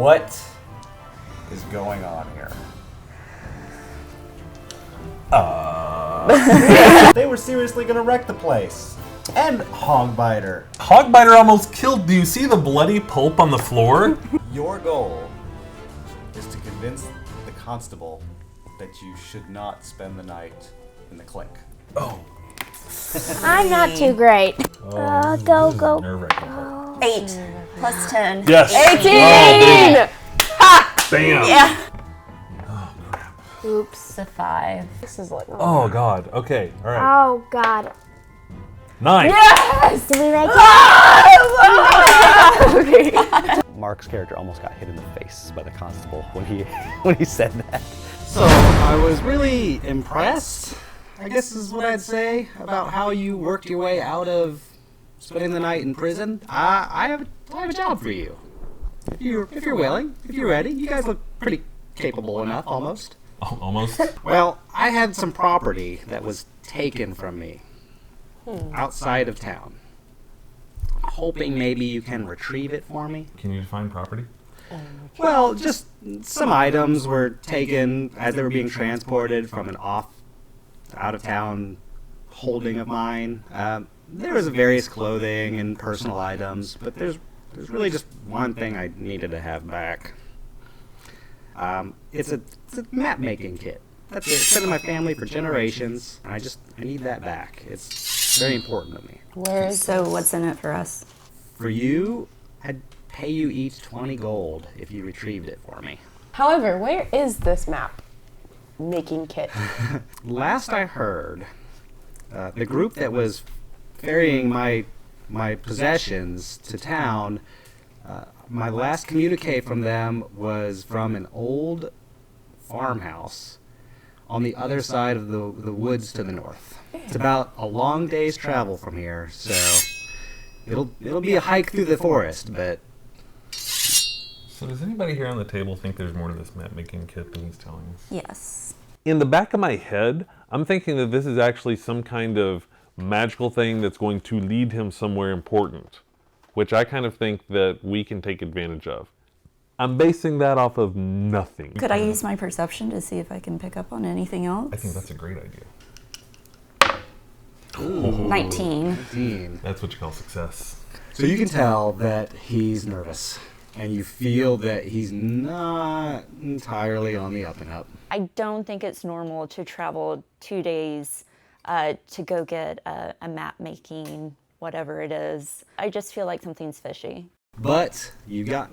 What is going on here? They were seriously gonna wreck the place. And Hogbiter. Hogbiter almost killed. Do you see the bloody pulp on the floor? Your goal is to convince the constable that you should not spend the night in the clink. Oh. I'm not too great. Go. 8 plus 10. Yes. 18! Oh, bam. Yeah. Oh, crap. Oops. A 5. This is like. Oh, God. Okay. All right. Oh, God. 9. Yes! Did we make it? Mark's character almost got hit in the face by the constable when he said that. So, I was really impressed, I guess is what I'd say, about how you worked your way out of spending the night in prison. I have a job for you. If you're willing, if you're ready. You guys look pretty capable enough, almost. Oh, almost. Well, I had some property that was taken from me outside of town. Hoping maybe you can retrieve it for me. Can you define property? Well, just some items were taken as they were being transported from an out-of-town holding of mine. There was various clothing and personal items, but there's really just one thing I needed to have back. It's a map-making kit. That's it. It's been in my family for generations, and I need that back. It's very important to me. So what's in it for us? For you, I'd pay you each 20 gold if you retrieved it for me. However, where is this map making kit? Last I heard, the group that was ferrying my possessions to town, my last communique from them was from an old farmhouse on the other side of the woods to the north. It's about a long day's travel from here, so it'll be a hike through the forest, but... So does anybody here on the table think there's more to this map-making kit than he's telling us? Yes. In the back of my head, I'm thinking that this is actually some kind of magical thing that's going to lead him somewhere important, which I kind of think that we can take advantage of. I'm basing that off of nothing. Could I use my perception to see if I can pick up on anything else? I think that's a great idea. Ooh, 19. 19. That's what you call success. So you can tell that he's nervous, and you feel that he's not entirely on the up and up. I don't think it's normal to travel 2 days to go get a map making, whatever it is. I just feel like something's fishy. But you got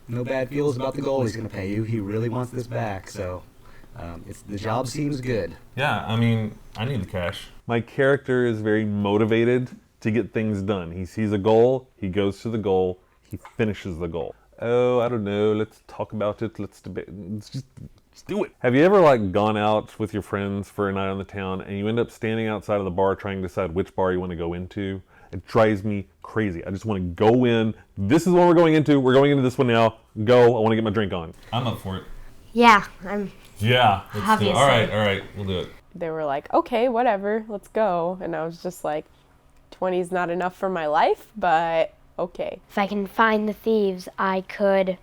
no bad feels about the gold he's going to pay you. He really wants this back, so the job seems good. Yeah, I mean, I need the cash. My character is very motivated to get things done. He sees a goal, he goes to the goal, he finishes the goal. Oh, I don't know, let's talk about it, let's debate, let's just do it. Have you ever gone out with your friends for a night on the town and you end up standing outside of the bar trying to decide which bar you want to go into? It drives me crazy. I just want to go in. This is what we're going into. We're going into this one now. Go. I want to get my drink on. I'm up for it. Yeah, Yeah. Let's do it. Obviously. All right. We'll do it. They were like, okay, whatever, let's go. And I was just like, 20 is not enough for my life, but okay. If I can find the thieves, I could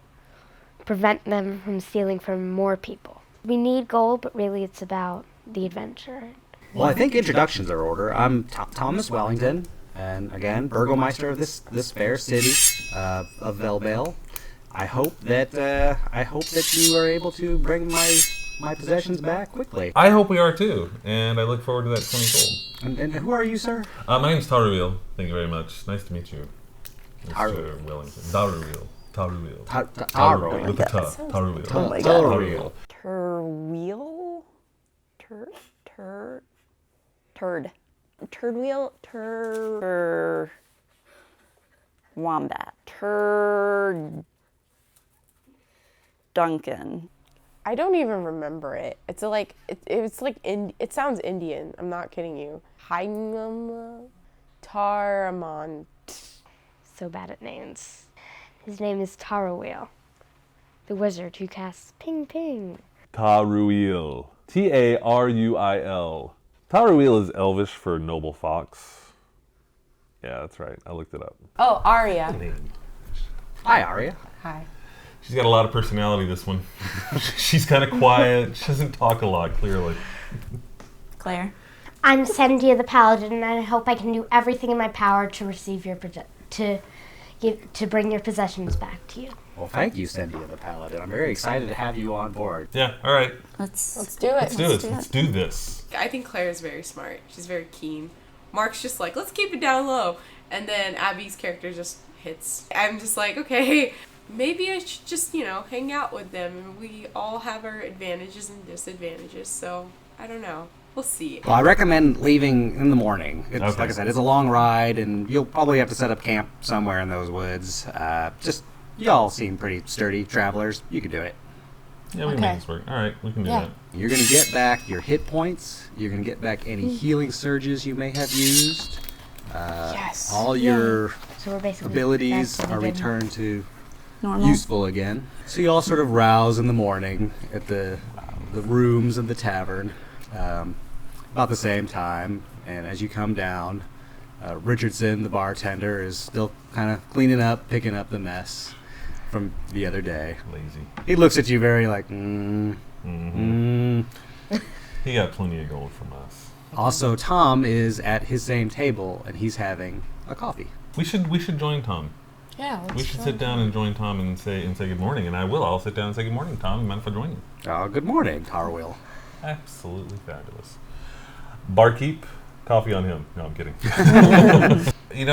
prevent them from stealing from more people. We need gold, but really it's about the adventure. Well, I think introductions are in order. I'm Thomas Wellington, and again, Burgomeister of this fair city of Velbale. I hope that you are able to bring my possessions back quickly. I hope we are too, and I look forward to that 20 gold. And who are you, sir? My name's Taruil. Thank you very much. Nice to meet you, Taruil. Mr. Wellington. Taruil. Taruil. With the ta. Taruil. Oh my God. Taruil. Turwheel? Turd. Turdwheel? Wombat. Duncan. I don't even remember it. It's like it sounds Indian. I'm not kidding you. Haingam Taramon. So bad at names. His name is Tarawheel, the wizard who casts Ping Ping. Taruil. Taruil. Taruil is Elvish for noble fox. Yeah, that's right. I looked it up. Oh, Arya. Hi, Arya. Hi. She's got a lot of personality, this one. She's kind of quiet. She doesn't talk a lot, clearly. Claire? I'm Cynthia the Paladin, and I hope I can do everything in my power to receive your to bring your possessions back to you. Well, thank you, Cynthia the Paladin. I'm very excited to have you on board. Yeah, all right. Let's do it. Let's do this. I think Claire is very smart. She's very keen. Mark's just like, let's keep it down low. And then Abby's character just hits. I'm just like, okay, maybe I should just, hang out with them. And we all have our advantages and disadvantages. So, I don't know. We'll see. Well, I recommend leaving in the morning. It's, Okay. Like I said, it's a long ride, and you'll probably have to set up camp somewhere in those woods. Y'all seem pretty sturdy travelers. You could do it. Yeah, we can make this work. All right, we can do that. You're going to get back your hit points. You're going to get back any healing surges you may have used. Yes. All your So we're basically abilities back to the are beginning. returned to normal. useful again. So you all sort of rouse in the morning at the rooms of the tavern about the same time. And as you come down, Richardson, the bartender, is still kind of cleaning up, picking up the mess from the other day. Lazy. He looks at you very like, He got plenty of gold from us. Also, Tom is at his same table, and he's having a coffee. We should join Tom. Yeah. We should sit down and join Tom and say good morning. And I will. I'll sit down and say good morning, Tom. Mind if I join you? Good morning, Tarwill. Absolutely fabulous. Barkeep, coffee on him. No, I'm kidding.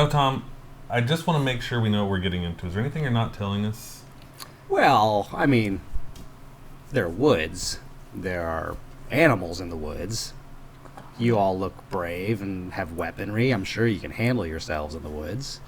Tom, I just want to make sure we know what we're getting into. Is there anything you're not telling us? Well, I mean, they're woods. There are animals in the woods. You all look brave and have weaponry. I'm sure you can handle yourselves in the woods.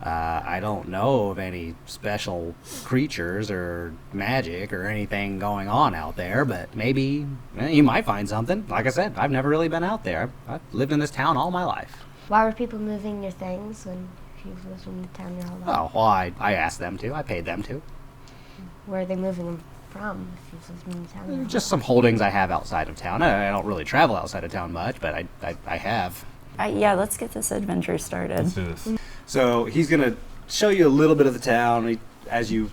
I don't know of any special creatures or magic or anything going on out there, but maybe you might find something. Like I said, I've never really been out there. I've lived in this town all my life. Why were people moving your things when you lived in the town your whole life? Oh, well, I asked them to. I paid them to. Where are they moving them from if you've lived in the town your whole Just some holdings I have outside of town. I don't really travel outside of town much, but I have. Yeah, let's get this adventure started. Let's do this. So he's going to show you a little bit of the town as you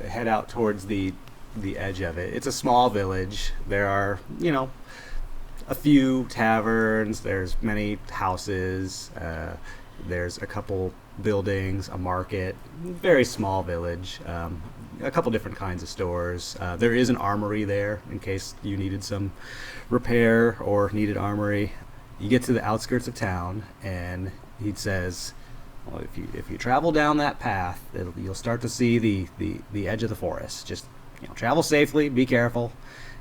head out towards the edge of it. It's a small village. There are, a few taverns. There's many houses. There's a couple buildings, a market. Very small village. A couple different kinds of stores. There is an armory there in case you needed some repair or needed armory. You get to the outskirts of town, and he says, well, if you travel down that path, you'll start to see the edge of the forest. Just travel safely, be careful,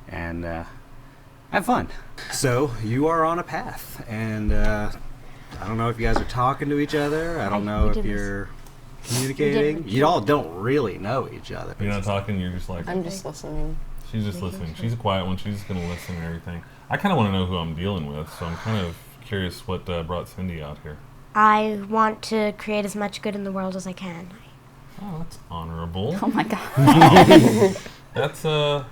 and have fun. So you are on a path, and I don't know if you guys are talking to each other. I don't know if you're communicating. You all don't really know each other. You're not talking. You're just like. I'm just listening. She's just listening. She's a quiet one. She's just gonna listen and everything. I kind of want to know who I'm dealing with, so I'm kind of curious what brought Cindy out here. I want to create as much good in the world as I can. Oh, that's honorable. Oh my god. That's that's a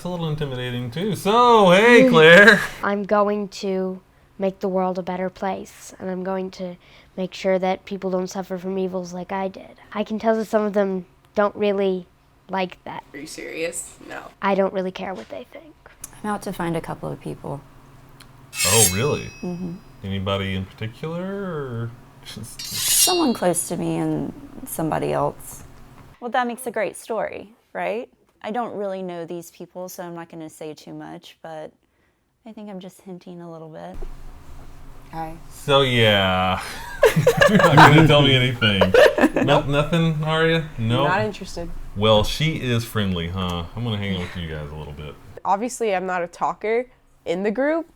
little intimidating too. So, hey, Claire. I'm going to make the world a better place, and I'm going to make sure that people don't suffer from evils like I did. I can tell that some of them don't really like that. Are you serious? No. I don't really care what they think. I'm out to find a couple of people. Oh, really? Mm-hmm. Anybody in particular, or just Someone close to me and somebody else. Well, that makes a great story, right? I don't really know these people, so I'm not going to say too much, but I think I'm just hinting a little bit. Hi. So yeah, you're not gonna tell me anything. Nothing, Aria? No. Not interested. Well, she is friendly, huh? I'm gonna hang out with you guys a little bit. Obviously, I'm not a talker in the group.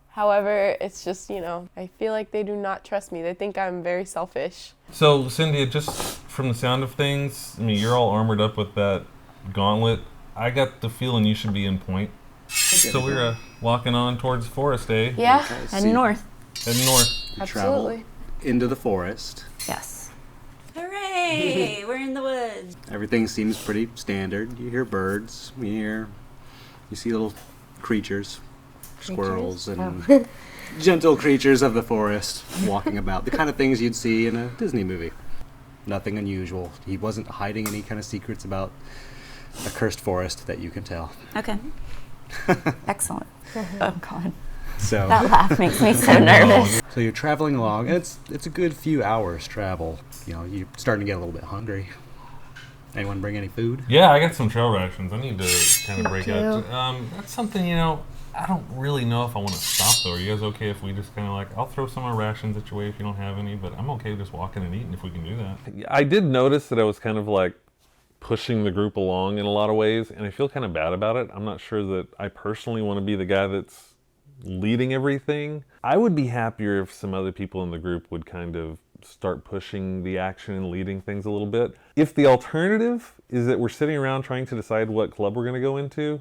However, it's just, I feel like they do not trust me. They think I'm very selfish. So, Cindy, just from the sound of things, I mean, you're all armored up with that gauntlet. I got the feeling you should be in point. So we're walking on towards the forest, eh? Yeah, Heading north. Heading north. You travel absolutely. into the forest. Yes. Hooray! We're in the woods. Everything seems pretty standard. You hear birds. You see little creatures, squirrels, and gentle creatures of the forest walking about. The kind of things you'd see in a Disney movie. Nothing unusual. He wasn't hiding any kind of secrets about a cursed forest that you can tell. Okay. Excellent. Oh God, So, that laugh makes me so nervous. so you're traveling along, and it's a good few hours travel. You know, you're starting to get a little bit hungry. Anyone bring any food? Yeah, I got some trail rations. I need to kind of break too. out. That's something, I don't really know if I want to stop, though. Are you guys okay if we just kind of like, I'll throw some of our rations at your way if you don't have any, but I'm okay just walking and eating if we can do that. I did notice that I was kind of like pushing the group along in a lot of ways, and I feel kind of bad about it. I'm not sure that I personally want to be the guy that's leading everything. I would be happier if some other people in the group would kind of start pushing the action and leading things a little bit. If the alternative is that we're sitting around trying to decide what club we're going to go into,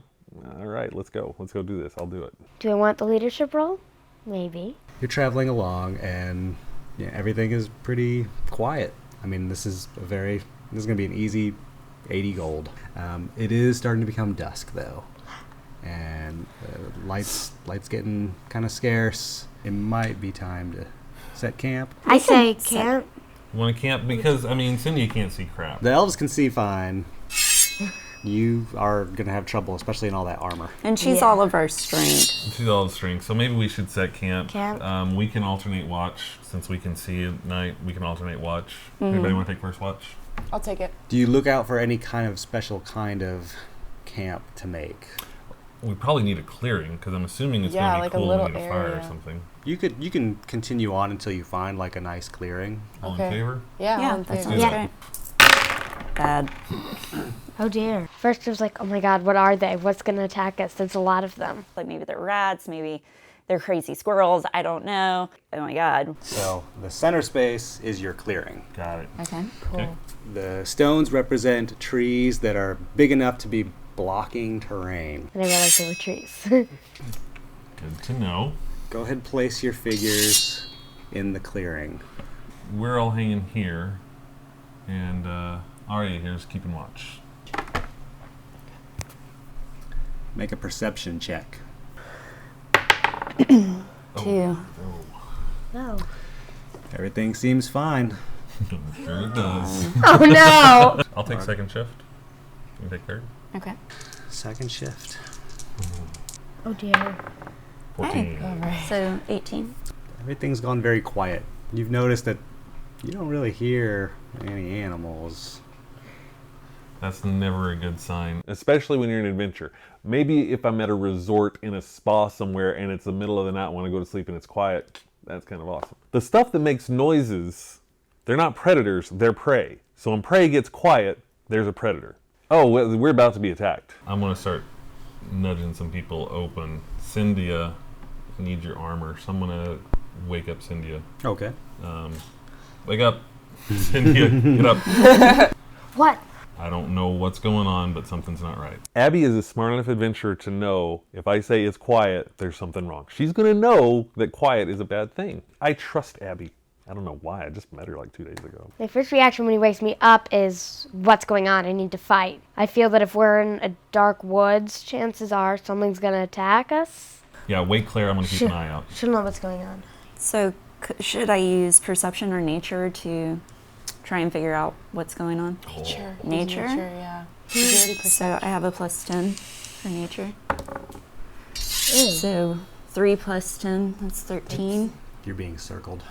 all right, let's go do this. I'll do it. Do I want the leadership role? Maybe. You're traveling along, and everything is pretty quiet. I mean, this is going to be an easy 80 gold. It is starting to become dusk, though, and lights getting kind of scarce. It might be time to set camp. I say camp. You want to camp? Because, Cindy can't see crap. The elves can see fine. You are going to have trouble, especially in all that armor. And she's all of our strength. She's all the strength, so maybe we should set camp. Camp. We can alternate watch. Since we can see at night, we can alternate watch. Anybody want to take first watch? I'll take it. Do you look out for any kind of special kind of camp to make? We probably need a clearing, because I'm assuming it's Yeah, going to be like a cool little and need a fire or area. something. You can continue on until you find like a nice clearing. All Okay. in favor? Yeah, Yeah, I'll that take sounds it. Yeah. great. Bad. Oh dear. First it was like, oh my god, what are they? What's going to attack us? There's a lot of them. Like maybe they're rats, maybe they're crazy squirrels. I don't know. Oh my God. So the center space is your clearing. Got it. Okay. Cool. Okay. The stones represent trees that are big enough to be blocking terrain. And I realized they were trees. Good to know. Go ahead and place your figures in the clearing. We're all hanging here, and Arya here's keeping watch. Make a perception check. 2. Oh. No. Everything seems fine. Sure it does. Oh no! I'll take second shift. You can take third. Okay. Second shift. Oh dear. 14. All right. So 18. Everything's gone very quiet. You've noticed that you don't really hear any animals. That's never a good sign, especially when you're in an adventure. Maybe if I'm at a resort in a spa somewhere and it's the middle of the night, want to go to sleep and it's quiet, that's kind of awesome. The stuff that makes noises, they're not predators, they're prey. So when prey gets quiet, there's a predator. Oh, we're about to be attacked. I'm going to start nudging some people open. Cynthia, I need your armor. So I'm going to wake up Cynthia. Okay. Wake up. Cynthia, get up. What? I don't know what's going on, but something's not right. Abby is a smart enough adventurer to know if I say it's quiet, there's something wrong. She's going to know that quiet is a bad thing. I trust Abby. I don't know why. I just met her like 2 days ago. My first reaction when he wakes me up is, what's going on? I need to fight. I feel that if we're in a dark woods, chances are something's going to attack us. Yeah, wait, Claire. I'm going to keep an eye out. She'll know what's going on. So should I use perception or nature to try and figure out what's going on? Nature. Nature? Yeah. Agility, So I have a plus 10 for nature. So 3 plus 10, that's 13. You're being circled.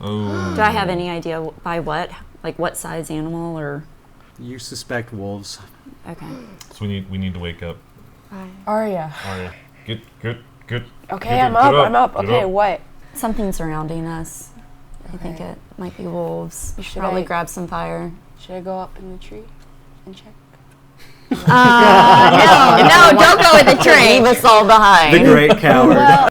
Oh. Do I have any idea by what? Like what size animal or? You suspect wolves. Okay. So we need to wake up. Arya. Arya, get. Okay, Get I'm up, up. I'm up. get Okay, up. what? Something surrounding us. I think Okay. it might be wolves. Should Probably I- grab some fire. Should I go up in the tree and check? No, don't go with the Leave us all behind. The great coward.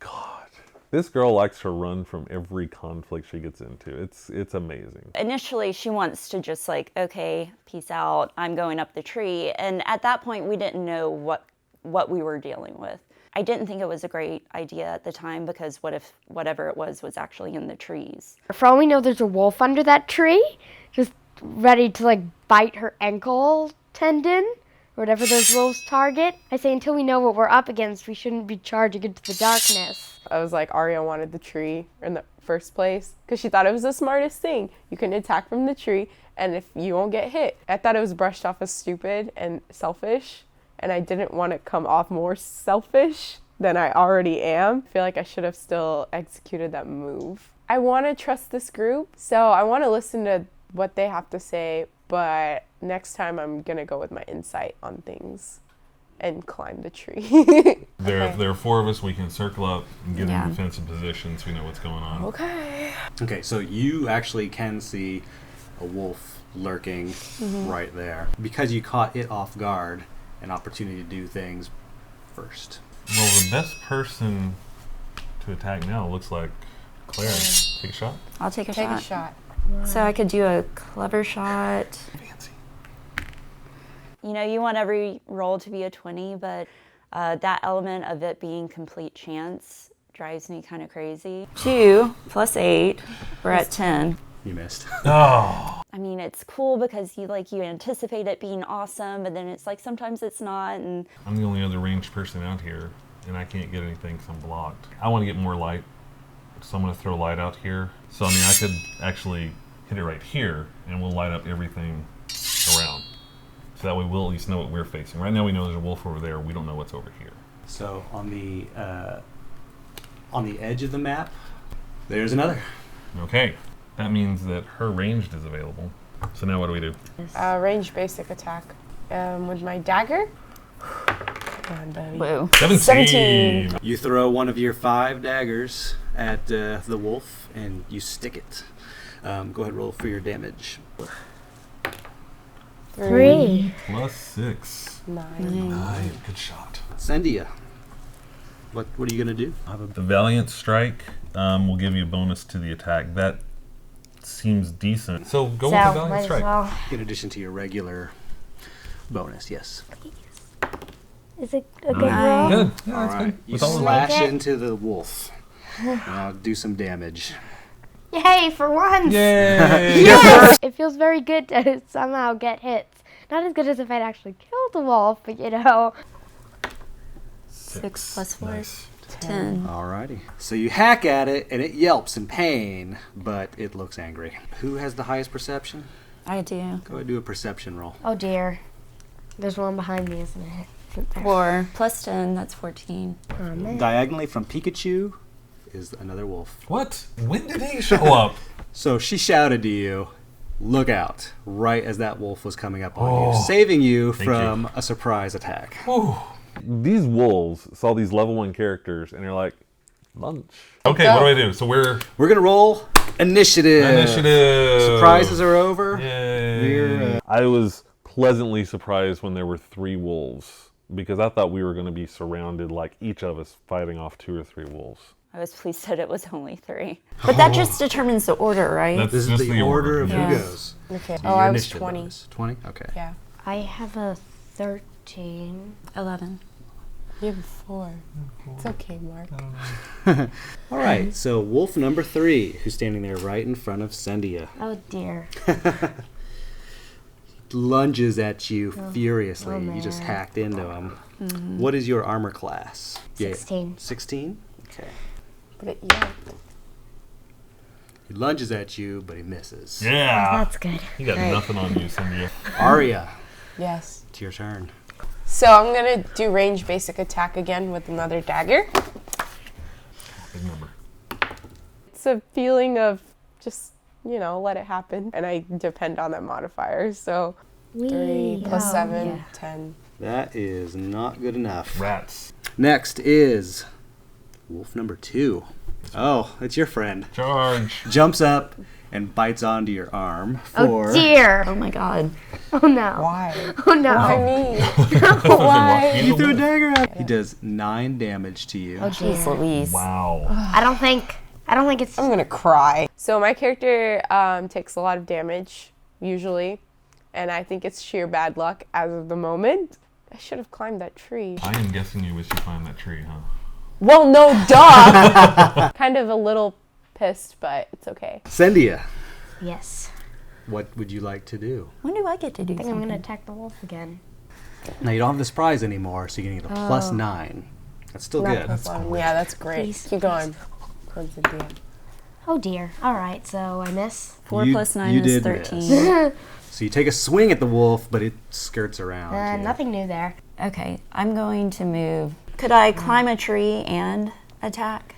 God, this girl likes to run from every conflict she gets into. It's amazing. Initially, she wants to just like, okay, peace out. I'm going up the tree. And at that point, we didn't know what we were dealing with. I didn't think it was a great idea at the time because what if whatever it was actually in the trees? For all we know, there's a wolf under that tree, just ready to like bite her ankle tendon, or whatever those wolves target. I say until we know what we're up against, we shouldn't be charging into the darkness. I was like, Arya wanted the tree in the first place because she thought it was the smartest thing. You can attack from the tree, and if you won't get hit. I thought it was brushed off as stupid and selfish, and I didn't want to come off more selfish than I already am. I feel like I should have still executed that move. I want to trust this group, so I want to listen to what they have to say, but next time I'm going to go with my insight on things and climb the tree. There are 4 of us. We can circle up and get in defensive positions. We know what's going on. Okay. Okay, so you actually can see a wolf lurking right there. Because you caught it off guard, an opportunity to do things first. Well, the best person to attack now looks like Claire. Take a shot. I'll take a Take shot. a shot. So I could do a clever shot. Fancy. You know, you want every roll to be a 20, but that element of it being complete chance drives me kind of crazy. 2 plus 8, we're at 10. You missed. Oh. I mean, it's cool because you anticipate it being awesome, but then it's like sometimes it's not. And I'm the only other ranged person out here, and I can't get anything because I'm blocked. I want to get more light, so I'm going to throw light out here. So, I mean, I could actually hit it right here, and we'll light up everything around. So that way we'll at least know what we're facing. Right now we know there's a wolf over there. We don't know what's over here. So on the edge of the map, there's another. Okay. That means that her ranged is available. So now what do we do? Range basic attack. With my dagger. Come on, buddy. whoa. 17. You throw one of your 5 daggers at the wolf, and you stick it. Go ahead and roll for your damage. 3. Plus 6. 9. 9. Good shot. Sendia, what are you going to do? The Valiant Strike will give you a bonus to the attack. That seems decent. So go with the So, Valiant might as Strike. well. In addition to your regular bonus, yes. Is it a good Nine. roll? Good. Yeah, All that's right. good. You With all of slash Make it. into the wolf. Now do some damage. Yay, for once! Yay! Yes! It feels very good to somehow get hits. Not as good as if I'd actually killed the wolf, but you know. 6 plus 4. Nice. 10. Alrighty. So you hack at it, and it yelps in pain, but it looks angry. Who has the highest perception? I do. Go ahead and do a perception roll. Oh dear. There's one behind me, isn't it? Isn't there? 4 plus 10, that's 14. Oh, man. Diagonally from Pikachu is another wolf. What? When did he show up? So she shouted to you, "Look out," right as that wolf was coming up on you, Oh. saving you Thank from a surprise attack. Whew. These wolves saw these level 1 characters and they're like, lunch. Okay, what do I do? So we're We're going to roll initiative. initiative. Surprises are over. Yay. We're, I was pleasantly surprised when there were 3 wolves because I thought we were going to be surrounded, like each of us fighting off 2 or 3 wolves. I was pleased that it was only 3. But that just determines the order, right? That's This is just the order of Yeah. who goes. Okay. Your Oh, I was initiative 20. bonus. 20? Okay. Yeah. I have a 13. 11. You have 4. It's okay, Mark. All right, so wolf number 3, who's standing there right in front of Sendia, Oh dear. lunges at you furiously. oh, You just man. hacked into him. What is your armor class? 16. 16? Okay. But yeah. He lunges at you, but he misses. Yeah. That's good. You got Right. nothing on you, Cynthia. Aria, Yes. it's your turn. So I'm gonna do range basic attack again with another dagger. Big number. It's a feeling of just, let it happen. And I depend on that modifier. So 3 plus 7, yeah. 10. That is not good enough. Rats. Next is wolf number 2. Oh, it's your friend. Charge. Jumps up and bites onto your arm for... Oh dear. Oh my god. Oh no. Why? Oh no. Why me? Why? You threw a dagger at him. He does 9 damage to you. Oh dear. Jeez Louise. Wow. I don't think it's. I'm gonna cry. So my character takes a lot of damage, usually. And I think it's sheer bad luck as of the moment. I should have climbed that tree. I am guessing you wish you climbed that tree, huh? Well, no, duh! Kind of a little pissed, but it's okay. Sendia, Yes. what would you like to do? When do I get to do I think I'm something? gonna attack the wolf again. Now, you don't have this prize anymore, so you're going to get a plus 9. That's still Not good. plus one. Yeah, that's great. Please, Keep going. Towards the DM. Oh dear. All right, so I miss. 4 You- plus 9 you is did 13. miss. So you take a swing at the wolf, but it skirts around. yeah. Nothing new there. Okay, I'm going to move. Could I climb a tree and attack?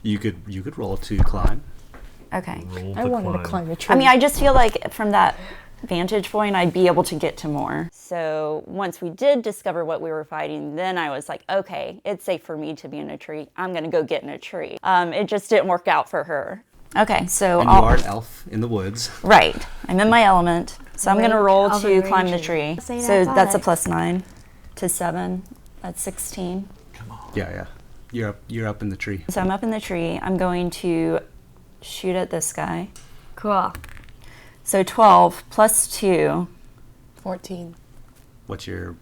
You could roll to climb. Okay. Roll I wanted to climb a tree. I mean, I just feel like from that vantage point, I'd be able to get to more. So once we did discover what we were fighting, then I was like, okay, it's safe for me to be in a tree. I'm going to go get in a tree. It just didn't work out for her. Okay, so And you are an elf in the woods. Right. I'm in my element. So I'm going to Wait, roll I'll to be climb the ranging. tree. Say So that that's a back. plus 9 to 7. That's 16. Yeah. You're up in the tree. So I'm up in the tree. I'm going to shoot at this guy. Cool. So 12 plus 2 14. What's your...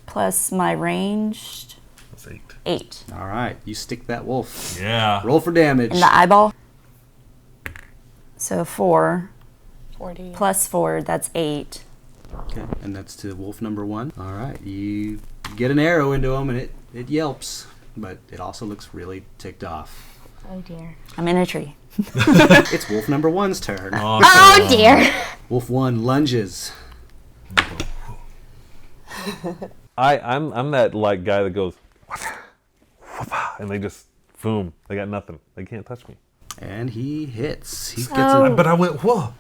plus my ranged That's 8. 8. All right, you stick that wolf. Yeah. Roll for damage. In the eyeball. So 4 40. plus 4, that's 8. Okay, and that's to wolf number 1. All right, you get an arrow into him, and it yelps, but it also looks really ticked off. Oh dear. I'm in a tree. It's wolf number 1's turn. Oh dear. Wolf 1 lunges. I'm that like guy that goes, and they just boom. They got nothing. They can't touch me. And he hits. He gets But I went, whoa.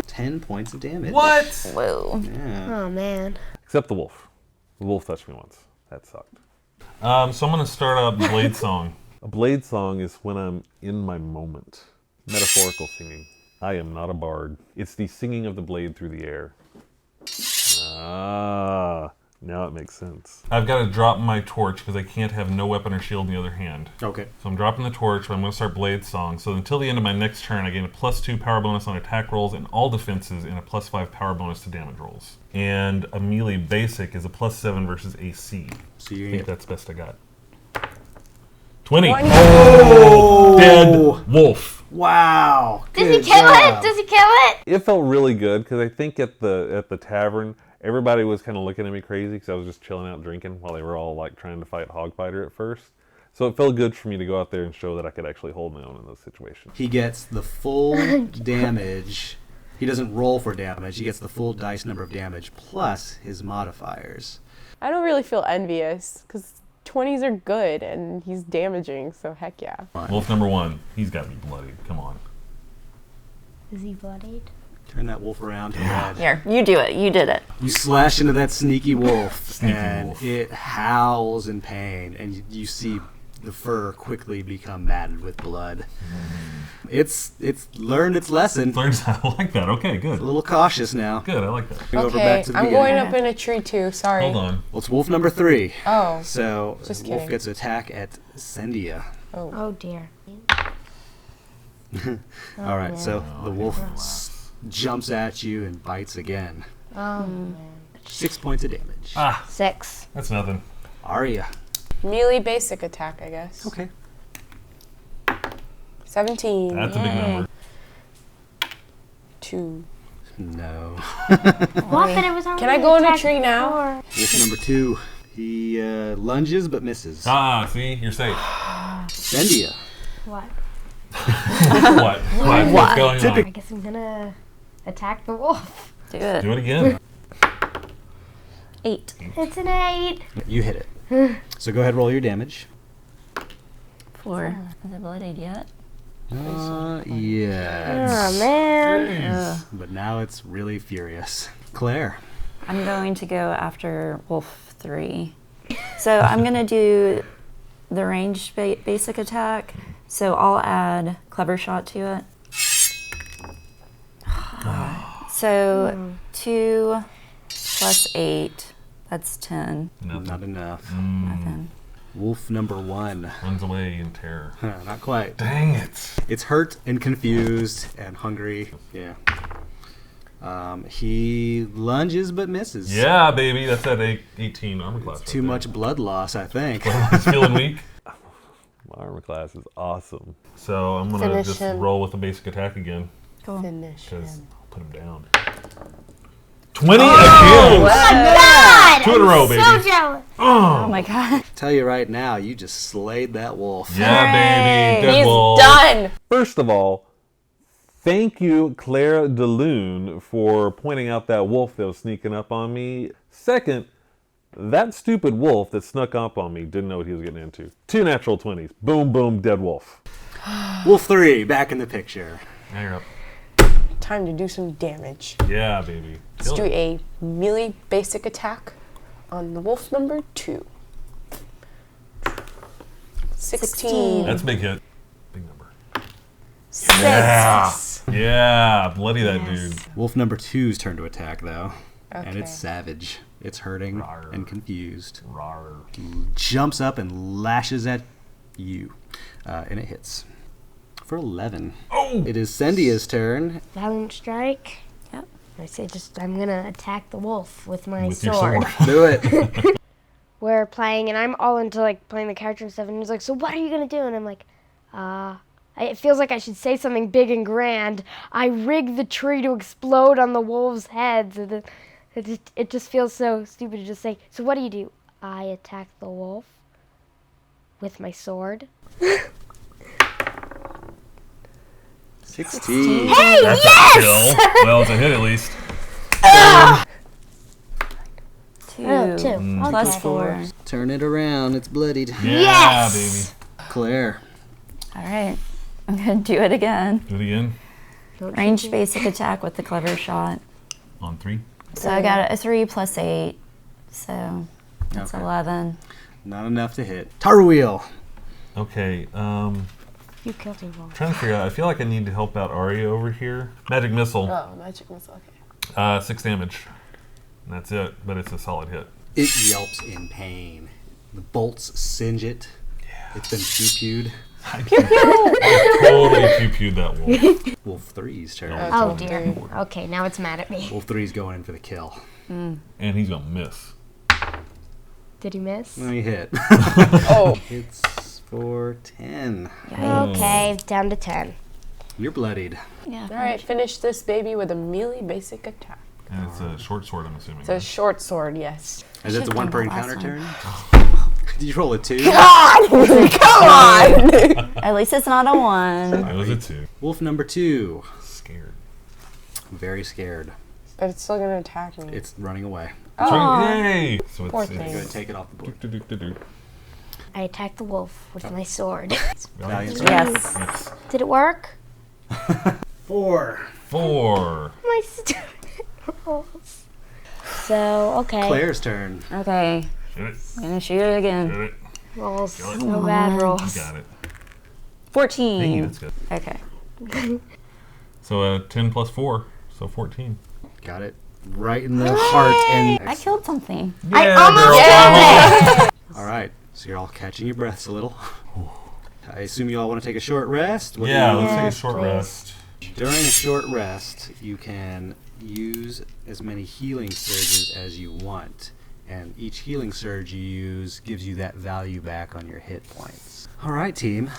10 points of damage. What? Whoa. Yeah. Oh man. Except the wolf. The wolf touched me once. That sucked. So I'm gonna start out Blade Song. A blade song is when I'm in my moment. Metaphorical singing. I am not a bard. It's the singing of the blade through the air. Ah, now it makes sense. I've got to drop my torch because I can't have no weapon or shield in the other hand. Okay. So I'm dropping the torch, but I'm going to start blade song. So until the end of my next turn, I gain a +2 power bonus on attack rolls and all defenses, and a +5 power bonus to damage rolls. And a melee basic is a +7 versus AC. So I you think get that's best I got. 20. 20. Oh, dead wolf. Wow. Does Good he kill job. it? Does he kill it? It felt really good because I think at the tavern, everybody was kind of looking at me crazy because I was just chilling out drinking while they were all like trying to fight Hogfighter at first. So it felt good for me to go out there and show that I could actually hold my own in those situations. He gets the full damage. He doesn't roll for damage. He gets the full dice number of damage plus his modifiers. I don't really feel envious because 20s are good and he's damaging, so heck yeah. Wolf number 1, he's got to be bloody. Come on. Is he bloodied? Turn that wolf around to red. Here, you do it. You did it. You slash into that sneaky wolf, Sneaky and wolf. it howls in pain, and you see the fur quickly become matted with blood. It's learned its lesson. Learns I like that. Okay, A good. little cautious now. Good, I like that. Over Okay, back to the I'm beginning. going up in a tree too, sorry. Hold on. Well, it's wolf number 3. Oh, So Just wolf kidding. gets to attack at Sendia. Oh dear. All right, so the wolf wow. jumps at you and bites again. Oh man. 6 points of damage. Ah, 6. that's nothing. Arya. melee basic attack, I guess. Okay. 17. That's a big number. 2. No. What? But it was already Can I go in a attacked tree now? before. Wolf number 2. He lunges but misses. Ah, see, you're safe. Sendia. What? What? What's going I on? guess I'm gonna attack the wolf. Do it. Do it again. 8. It's an 8. You hit it. So go ahead, roll your damage. 4. Is it bloodied yet? Yeah. Oh man. Ugh. But now it's really furious. Claire. I'm going to go after Wolf 3. So I'm going to do the ranged basic attack. So I'll add Clever Shot to it. So 2 plus 8, that's 10. Not enough. Nothing. Wolf number 1. Runs away in terror. Not quite. Dang it. It's hurt and confused and hungry. Yeah. He lunges but misses. Yeah, baby, that's that 18 armor class. Too much blood loss, I think. He's feeling weak. My armor class is awesome. So I'm gonna Finish just him. roll with the basic attack again Cool. Finish because him. I'll put him down. 20 again. God! 2 in a row, baby. So jealous. Oh my god. Tell you right now, you just slayed that wolf. Yeah, baby. Dead He's wolf. done. First of all, thank you, Claire DeLune, for pointing out that wolf that was sneaking up on me. Second, that stupid wolf that snuck up on me didn't know what he was getting into. 2 natural 20s. Boom, boom, dead wolf. Wolf 3, back in the picture. Now you're up. Time to do some damage. Yeah, baby. Let's do a melee basic attack on the wolf number 2. 16. That's a big hit. Big number. 6. Yeah, bloody that dude. Wolf number 2's turn to attack, though. And Okay. it's savage. It's hurting Rawr. and confused. Rawr. Jumps up and lashes at you. And it hits. For 11. Oh! It is Cendia's turn. Valiant strike. Yep. I say I'm gonna attack the wolf with my With your sword. sword. Do it. We're playing, and I'm all into like playing the character and stuff. And he's like, "So what are you gonna do?" And I'm like, it feels like I should say something big and grand. I rig the tree to explode on the wolves' heads. And it just feels so stupid to just say, "So what do you do?" I attack the wolf with my sword. 16. Hey, That's yes! a kill. Well, it's a hit at least. 2. Oh, 2. Plus Okay. 4. Turn it around. It's bloodied. Yeah, Yes! baby. Claire. All right. I'm going to do it again. Do it again. Ranged basic attack with the clever shot. On 3. So I got a 3 plus 8. So that's Okay. 11. Not enough to hit. Tar wheel. Okay, You killed a wolf. trying to figure out. I feel like I need to help out Arya over here. Magic missile. Oh, magic missile. Okay. 6 damage. And that's it, but it's a solid hit. It yelps in pain. The bolts singe it. Yeah. It's been pew-pewed. I totally pew-pewed that wolf. Wolf 3's turn. Oh dear. Okay, now it's mad at me. Wolf 3's going in for the kill. And he's gonna miss. Did he miss? Let me hit. Oh. It's for 10. Okay, down to 10. You're bloodied. Yeah. All right, finish this baby with a melee basic attack. And it's a short sword, I'm assuming. It's a short sword, yes. Is that the Should've one done per that last encounter one. turn? Did you roll a 2? Come on! At least it's not a 1. It was a 2. Wolf number 2. Scared. Very scared. But it's still gonna attack me. It's running away. It's running. Yay! So Poor it's thing. I'm going to take it off the board. do. I attacked the wolf with my sword. Valiant Yes. Yes. Did it work? 4. My4. stupid rolls. So, okay. Claire's turn. Okay. Shoot it. I'm going to shoot it again. Shoot it. Rolls. Kill it. No bad You rolls. got it. 14. Hey, that's good. Okay. So 10 plus 4, so 14. Got it. Right in the heart. And I killed something. I almost all right. So you're all catching your breaths a little. I assume you all want to take a short rest. What do Yeah, you- let's take a Yes, short please. rest. During a short rest, you can use as many healing surges as you want. And each healing surge you use gives you that value back on your hit points. All right, team.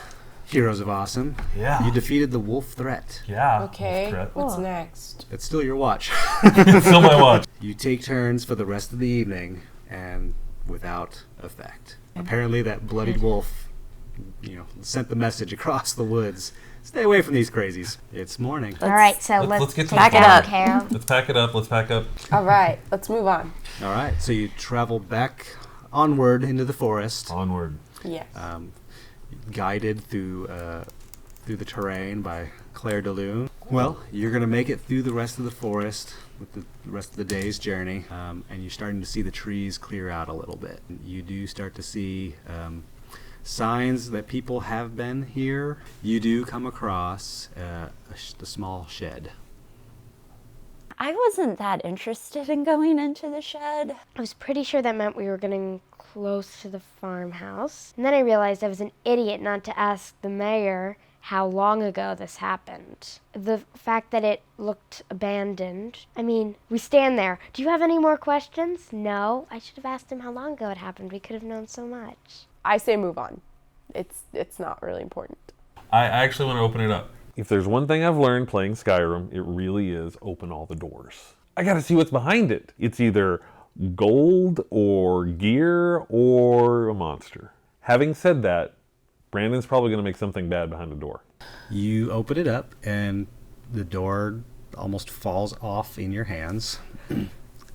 Heroes of Awesome. Yeah. You defeated the wolf threat. Yeah. Okay, Wolf what's Cool. next? It's still your watch. threat. Still my watch. You take turns for the rest of the evening, and without effect. Apparently, that bloodied wolf, sent the message across the woods. Stay away from these crazies. It's morning. All right, so let's let's get to take the down farm. Carol. Let's pack it up. Let's pack up. All right, let's move on. All right, so you travel back onward into the forest, Onward. Yes. guided through the terrain by Claire DeLune. Well, you're going to make it through the rest of the forest with the rest of the day's journey, and you're starting to see the trees clear out a little bit. You do start to see signs that people have been here. You do come across the small shed. I wasn't that interested in going into the shed. I was pretty sure that meant we were getting close to the farmhouse. And then I realized I was an idiot not to ask the mayor how long ago this happened. The fact that it looked abandoned. I mean, we stand there. Do you have any more questions? No. I should have asked him how long ago it happened. We could have known so much. I say move on. It's not really important. I actually want to open it up. If there's one thing I've learned playing Skyrim, it really is open all the doors. I gotta see what's behind it. It's either gold or gear or a monster. Having said that, Brandon's probably gonna make something bad behind the door. You open it up, and the door almost falls off in your hands.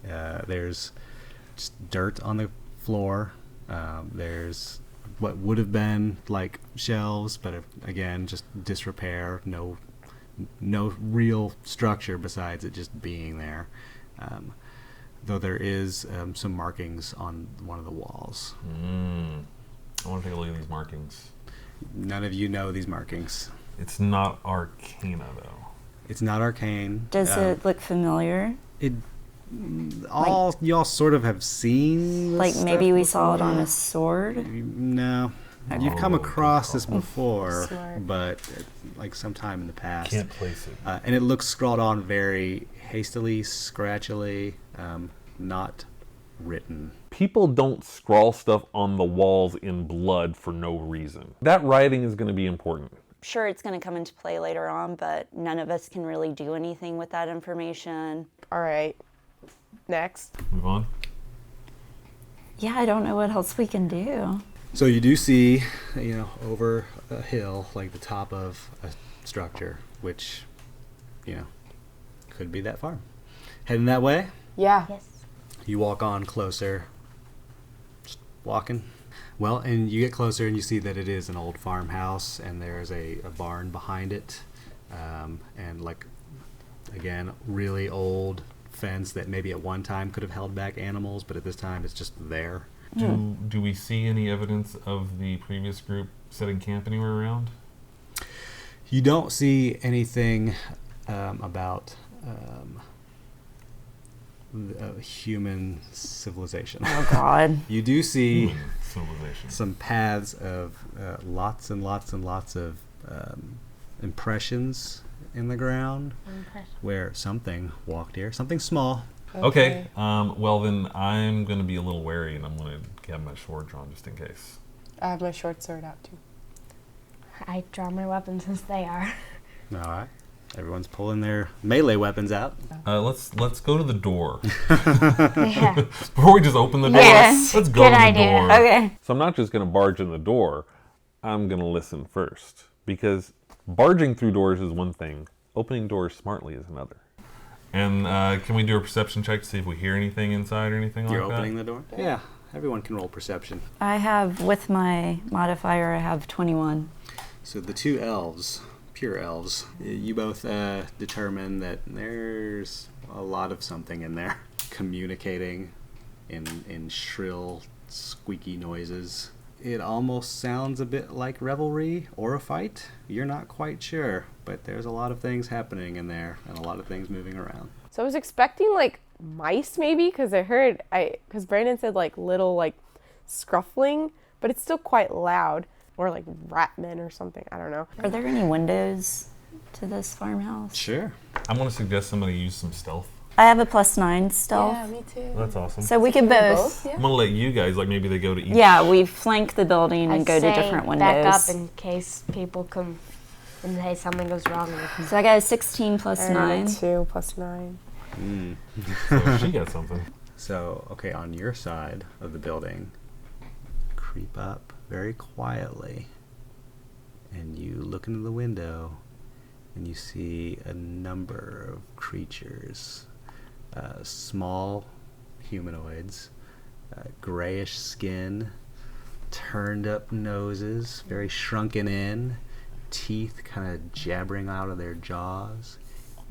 There's just dirt on the floor. There's what would have been like shelves, but again, just disrepair. No real structure besides it just being there. Though there is some markings on one of the walls. I want to take a look at these markings. None of you know these markings. It's not Arcana, though. It's not arcane. Does it look familiar? Y'all sort of have seen this Like stuff maybe we before. saw it on a sword? No. You've come across this before, Smart. but like sometime in the past. Can't place it. And it looks scrawled on very hastily, scratchily, not written. People don't scrawl stuff on the walls in blood for no reason. That writing is going to be important. Sure, it's going to come into play later on, but none of us can really do anything with that information. All right. Next. Move on. Yeah, I don't know what else we can do. So you do see, over a hill, like the top of a structure, which, could be that farm. Heading that way, Yeah. Yes. you walk on closer, just walking. Well, and you get closer and you see that it is an old farmhouse, and there's a barn behind it, and like, again, really old fence that maybe at one time could have held back animals, but at this time it's just there. Do we see any evidence of the previous group setting camp anywhere around? You don't see anything about human civilization. Oh, God. You do see Human civilization. some paths of lots and lots and lots of impressions in the ground where something walked here, something small. Okay. Well, then I'm going to be a little wary, and I'm going to have my sword drawn just in case. I have my short sword out too. I draw my weapons as they are. All right. Everyone's pulling their melee weapons out. Let's go to the door. Yeah. Before we just open the door, Yes. let's go Good to the idea. door. Okay. So I'm not just going to barge in the door. I'm going to listen first. Because barging through doors is one thing. Opening doors smartly is another. And can we do a perception check to see if we hear anything inside or anything You're like that? opening the door? Yeah. Everyone can roll perception. I have, with my modifier, I have 21. So the two elves, pure elves, you both determine that there's a lot of something in there, communicating in shrill, squeaky noises. It almost sounds a bit like revelry or a fight. You're not quite sure, but there's a lot of things happening in there and a lot of things moving around. So I was expecting like mice maybe because because Brandon said like little like scruffling, but it's still quite loud, or like rat men or something. I don't know. Are there any windows to this farmhouse? Sure. I'm going to suggest somebody use some stealth. I have a +9 stealth. Yeah, me too. That's awesome. So we could both. Yeah. I'm going to let you guys, like maybe they go to each. Yeah, we flank the building and I'd go to say different windows. back up in case people come and say something goes wrong. So I got a 16 plus And 9. 2 plus 9. So she got something. So, okay, on your side of the building, creep up very quietly, and you look into the window, and you see a number of creatures, small humanoids, grayish skin, turned up noses, very shrunken in, teeth kind of jabbering out of their jaws,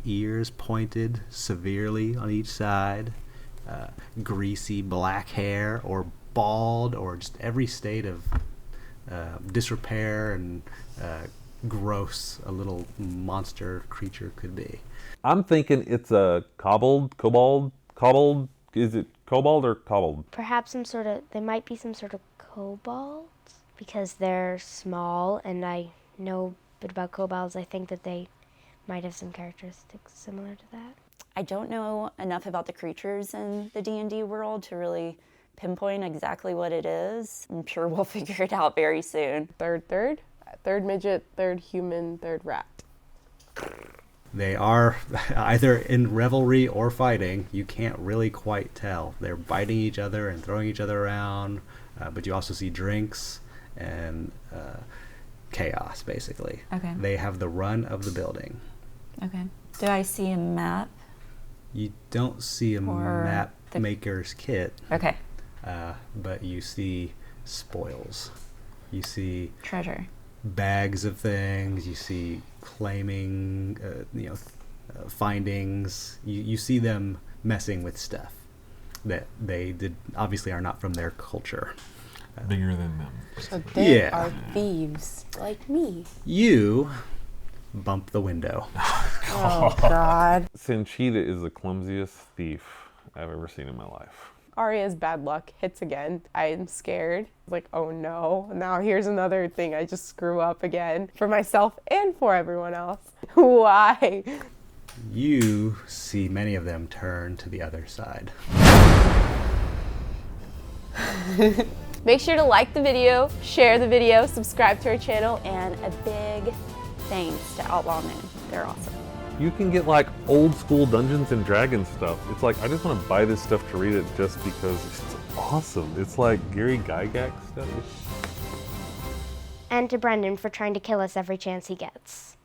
ears pointed severely on each side, greasy black hair or bald or just every state of disrepair and gross a little monster creature could be. I'm thinking it's a cobbled, is it kobold or cobbled? Perhaps they might be some sort of kobolds because they're small, and I know a bit about kobolds. I think that they might have some characteristics similar to that. I don't know enough about the creatures in the D&D world to really pinpoint exactly what it is. I'm sure we'll figure it out very soon. Third midget, third human, third rat. They are either in revelry or fighting. You can't really quite tell. They're biting each other and throwing each other around, but you also see drinks and chaos, basically. Okay. They have the run of the building. Okay. Do I see a map? You don't see a Or map the- maker's kit, Okay. but you see spoils. You see Treasure. bags of things. You see claiming, findings. You see them messing with stuff that they did obviously are not from their culture. Bigger than them. So they Yeah. are thieves like me. You bump the window. Oh God. Sanchita is the clumsiest thief I've ever seen in my life. Arya's bad luck hits again. I'm scared. Like, oh no. Now here's another thing I just screw up again for myself and for everyone else. Why? You see many of them turn to the other side. Make sure to like the video, share the video, subscribe to our channel, and a big thanks to Outlaw Men. They're awesome. You can get like old school Dungeons and Dragons stuff. It's like, I just want to buy this stuff to read it just because it's awesome. It's like Gary Gygax stuff. And to Brendan for trying to kill us every chance he gets.